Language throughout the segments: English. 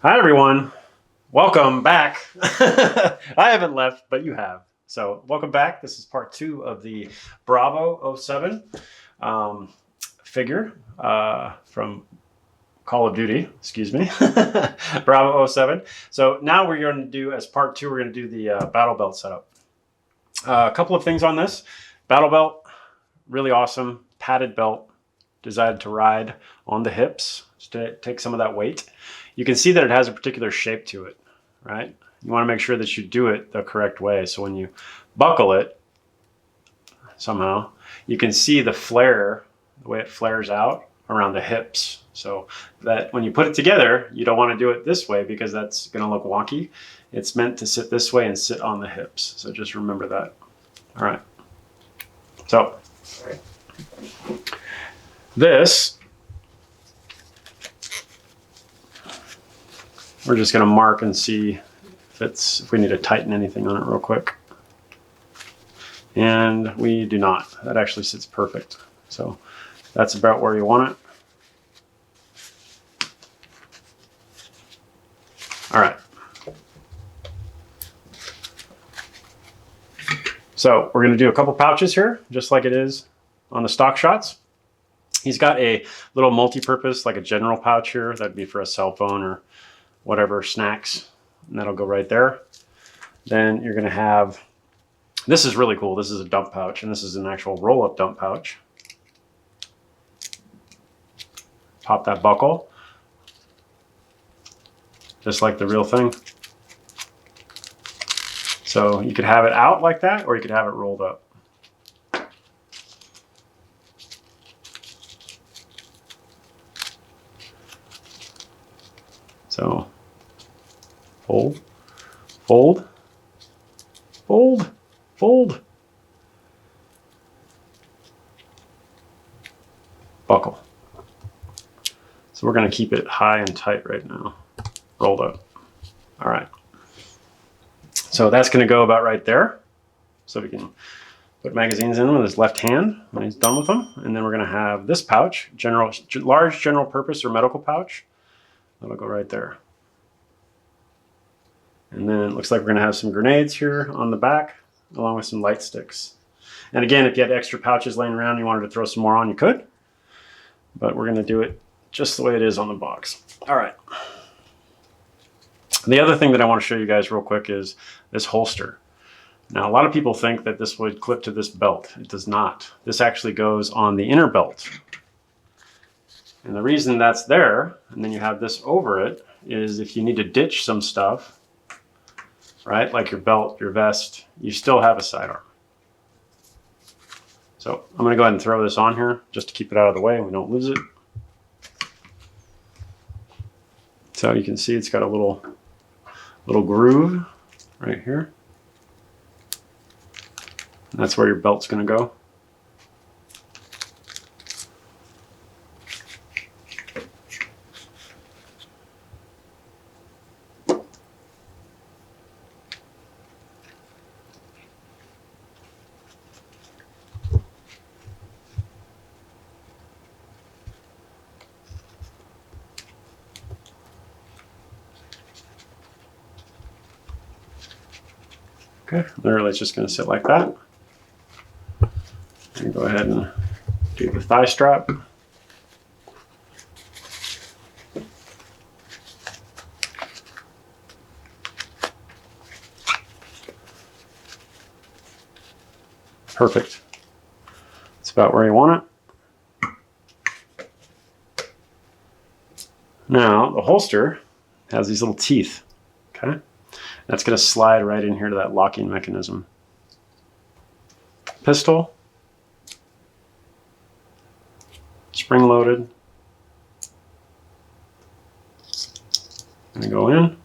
Hi, everyone. Welcome back. I haven't left, but you have. So welcome back. This is part 2 of the Bravo 07 figure from Call of Duty, excuse me, Bravo 07. So now we're going to do, as part 2, we're going to do the battle belt setup. A couple of things on this. Battle belt, really awesome, padded belt, designed to ride on the hips, just to take some of that weight. You can see that it has a particular shape to it, right? You want to make sure that you do it the correct way. So when you buckle it, somehow, you can see the flare, the way it flares out around the hips. So that when you put it together, you don't want to do it this way because that's going to look wonky. It's meant to sit this way and sit on the hips. So just remember that. All right. So this, we're just going to mark and see if we need to tighten anything on it real quick. And we do not. That actually sits perfect. So that's about where you want it. All right. So we're going to do a couple pouches here, just like it is on the stock shots. He's got a little multi-purpose, like a general pouch here. That'd be for a cell phone or whatever, snacks, and that'll go right there. Then you're going to have, this is really cool. This is a dump pouch, and this is an actual roll-up dump pouch. Pop that buckle, just like the real thing. So you could have it out like that, or you could have it rolled up. So fold, fold, fold, fold, buckle. So we're going to keep it high and tight right now, rolled up. All right. So that's going to go about right there. So we can put magazines in with his left hand when he's done with them. And then we're going to have this pouch, large general purpose or medical pouch. That'll go right there. And then it looks like we're going to have some grenades here on the back, along with some light sticks. And again, if you had extra pouches laying around and you wanted to throw some more on, you could. But we're going to do it just the way it is on the box. All right. The other thing that I want to show you guys real quick is this holster. Now, a lot of people think that this would clip to this belt. It does not. This actually goes on the inner belt. And the reason that's there, and then you have this over it, is if you need to ditch some stuff, right, like your belt, your vest, you still have a sidearm. So I'm going to go ahead and throw this on here just to keep it out of the way and we don't lose it. So you can see it's got a little groove right here. And that's where your belt's going to go. Okay, literally it's just going to sit like that. And go ahead and do the thigh strap. Perfect. It's about where you want it. Now, the holster has these little teeth, okay? That's going to slide right in here to that locking mechanism. Pistol. Spring-loaded. Going to go in.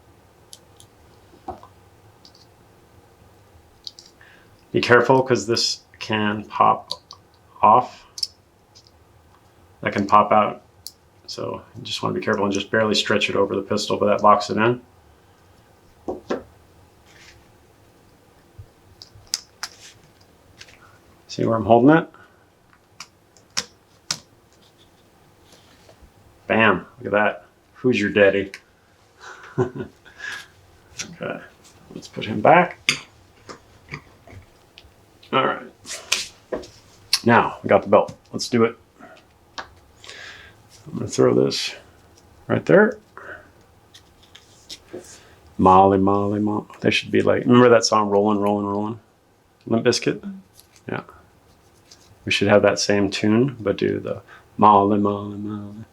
Be careful because this can pop off. That can pop out. So you just want to be careful and just barely stretch it over the pistol, but that locks it in. See where I'm holding it? Bam, look at that. Who's your daddy? Okay, let's put him back. All right. Now, we got the belt. Let's do it. I'm going to throw this right there. Molly, Molly, Molly. They should be like, remember that song, Rollin', Rollin', Rollin'? Limp Bizkit? Yeah. We should have that same tune, but do the Molly, Molly, Molly.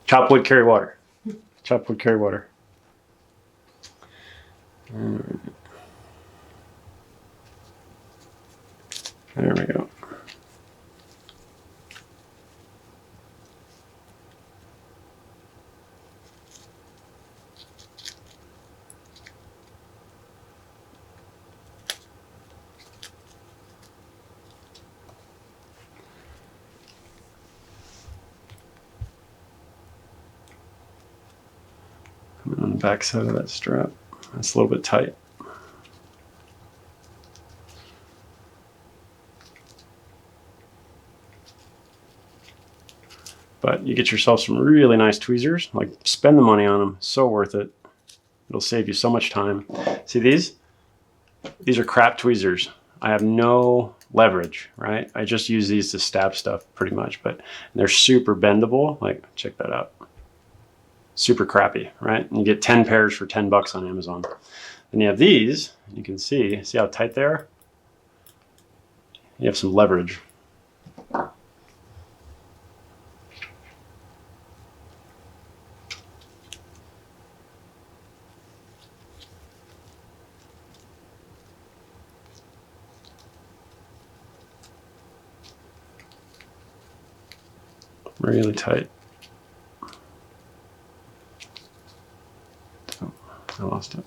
Chop wood, carry water. Chop wood, carry water. There we go. Coming on the back side of that strap. That's a little bit tight. But you get yourself some really nice tweezers. Like, spend the money on them. So worth it. It'll save you so much time. See these? These are crap tweezers. I have no leverage, right? I just use these to stab stuff pretty much, but they're super bendable. Like, check that out. Super crappy, right? And you get 10 pairs for 10 bucks on Amazon. Then you have these, you can see how tight they are? You have some leverage. Really tight. Oh, I lost it.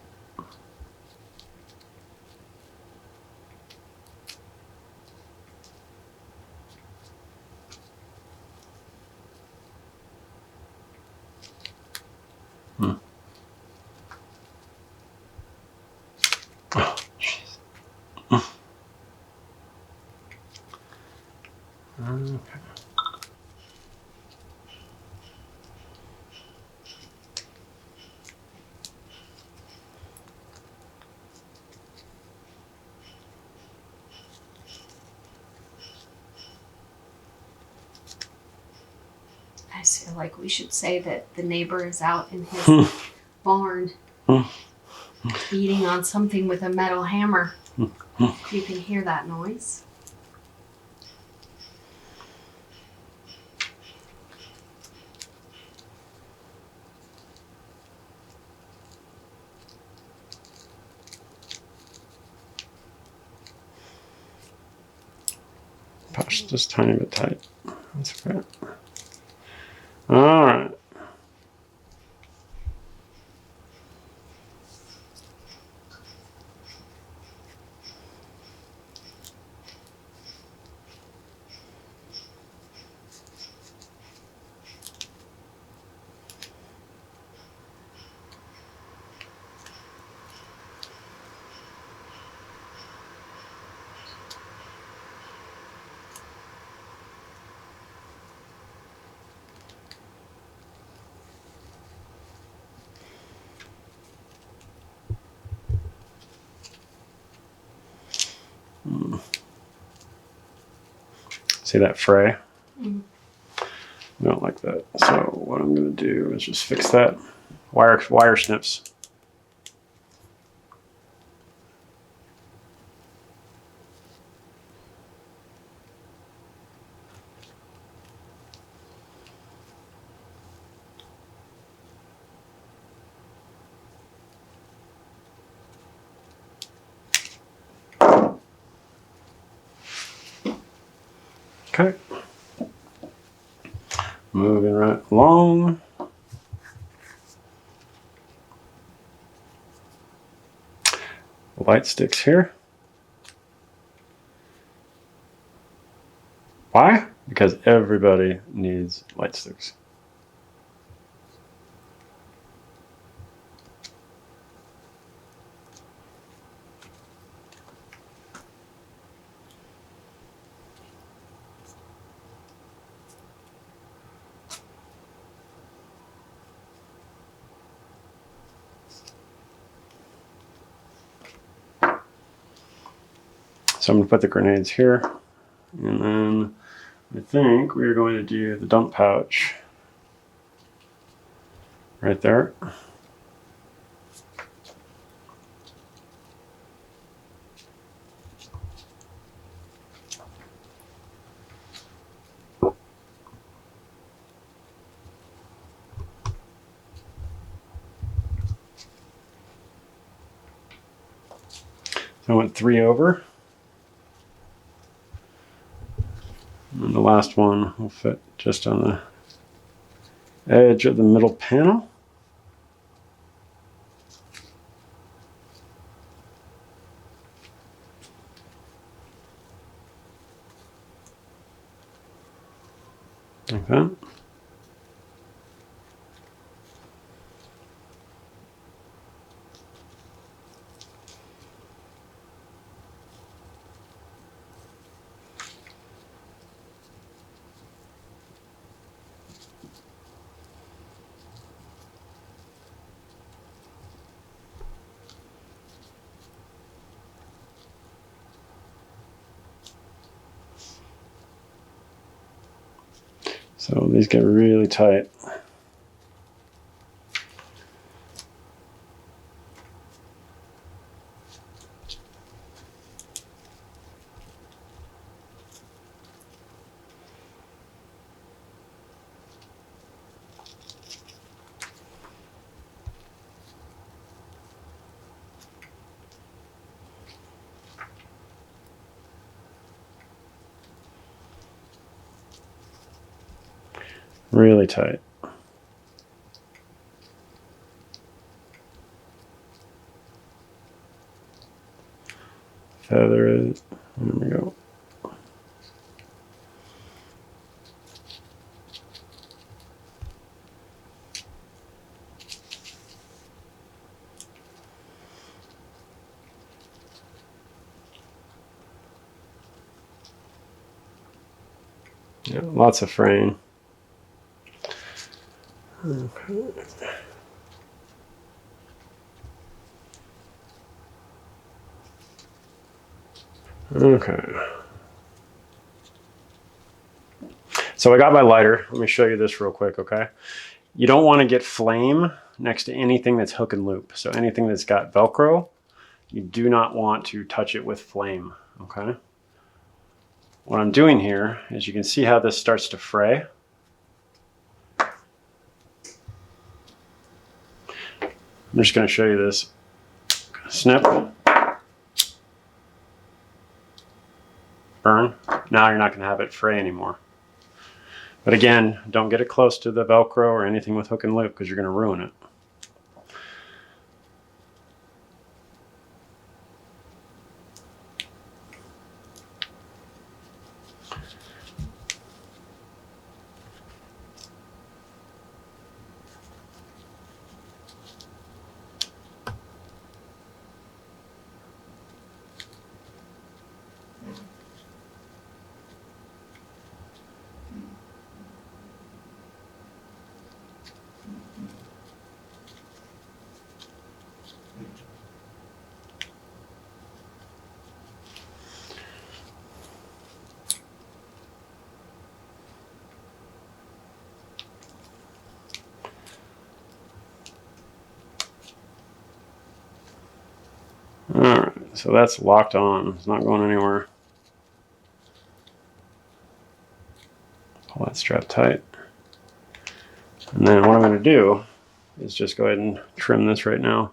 Oh, jeez. Okay. I just feel like we should say that the neighbor is out in his barn beating on something with a metal hammer. You can hear that noise. Gosh, just a tiny bit tight. That's okay. All right. See that fray? Mm. I don't like that. So what I'm going to do is just fix that. Wire snips. Okay. Moving right along. Light sticks here. Why? Because everybody needs light sticks. So I'm going to put the grenades here. And then I think we're going to do the dump pouch right there. So I went 3 over. And the last one will fit just on the edge of the middle panel. Like that. So these get really tight. Really tight. Feather it. There we go. Yeah, lots of fraying. Okay. Okay. So I got my lighter. Let me show you this real quick, okay? You don't want to get flame next to anything that's hook and loop. So anything that's got Velcro, you do not want to touch it with flame, okay? What I'm doing here is you can see how this starts to fray. I'm just going to show you this. Snip. Burn. Now you're not going to have it fray anymore. But again, don't get it close to the Velcro or anything with hook and loop because you're going to ruin it. Alright, so that's locked on. It's not going anywhere. Pull that strap tight. And then what I'm going to do is just go ahead and trim this right now.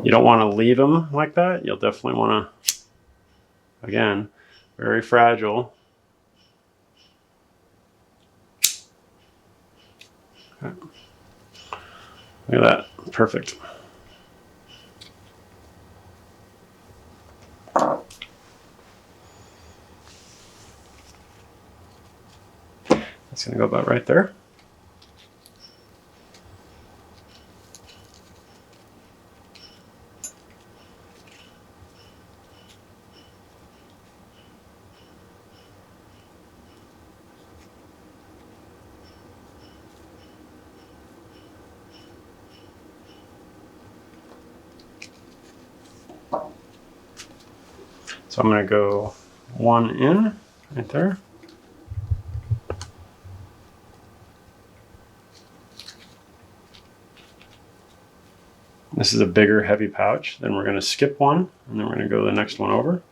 You don't want to leave them like that. You'll definitely want to, again, very fragile. Okay. Look at that. Perfect. That's going to go about right there. So I'm going to go one in right there. This is a bigger, heavy pouch. Then we're going to skip one, and then we're going to go the next one over.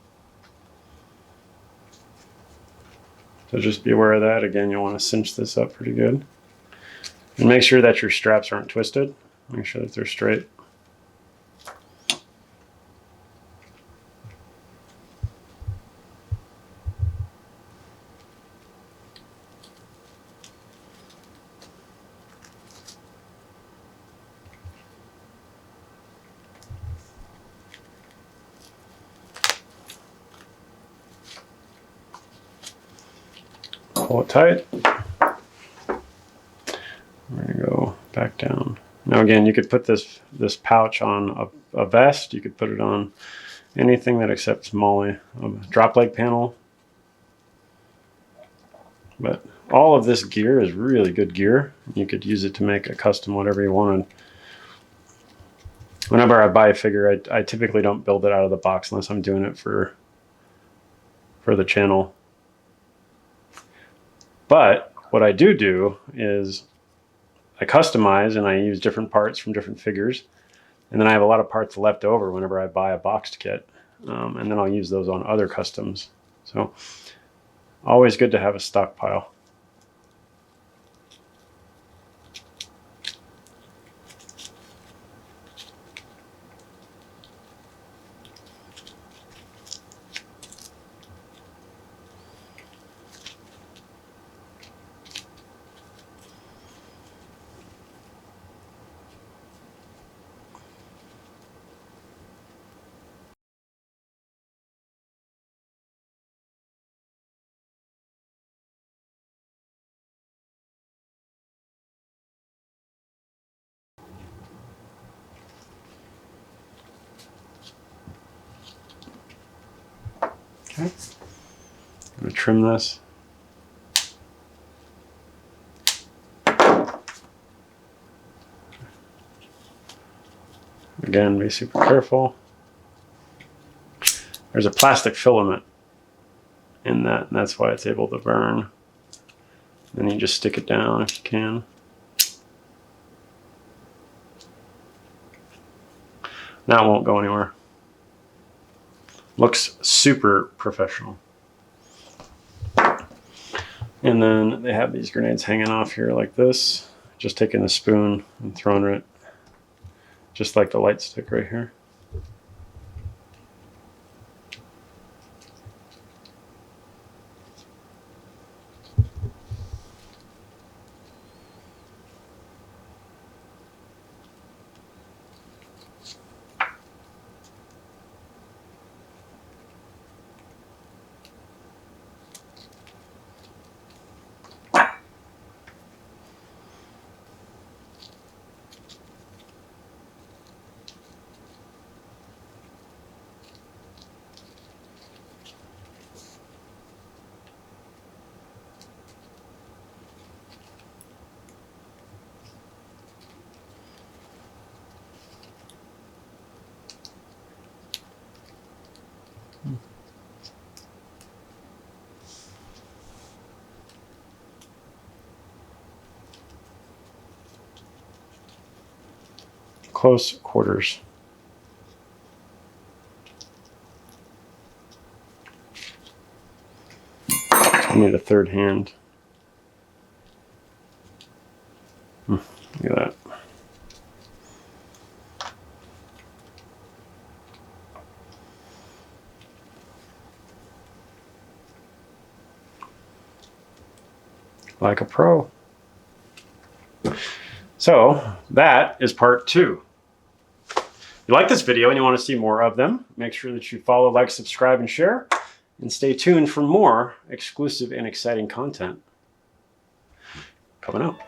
So just be aware of that. Again, you'll want to cinch this up pretty good. And make sure that your straps aren't twisted. Make sure that they're straight. Pull it tight. We're going to go back down. Now again, you could put this pouch on a vest. You could put it on anything that accepts MOLLE. Drop leg panel. But all of this gear is really good gear. You could use it to make a custom whatever you wanted. Whenever I buy a figure, I typically don't build it out of the box unless I'm doing it for the channel. But what I do is I customize and I use different parts from different figures. And then I have a lot of parts left over whenever I buy a boxed kit. And then I'll use those on other customs. So always good to have a stockpile. Okay, I'm going to trim this. Again, be super careful. There's a plastic filament in that, and that's why it's able to burn. Then you just stick it down if you can. Now it won't go anywhere. Looks super professional. And then they have these grenades hanging off here like this. Just taking a spoon and throwing it, just like the light stick right here. Close quarters. I need a third hand. Look at that. Like a pro. So that is part 2. If you like this video and you want to see more of them, make sure that you follow, like, subscribe, and share. And stay tuned for more exclusive and exciting content coming up.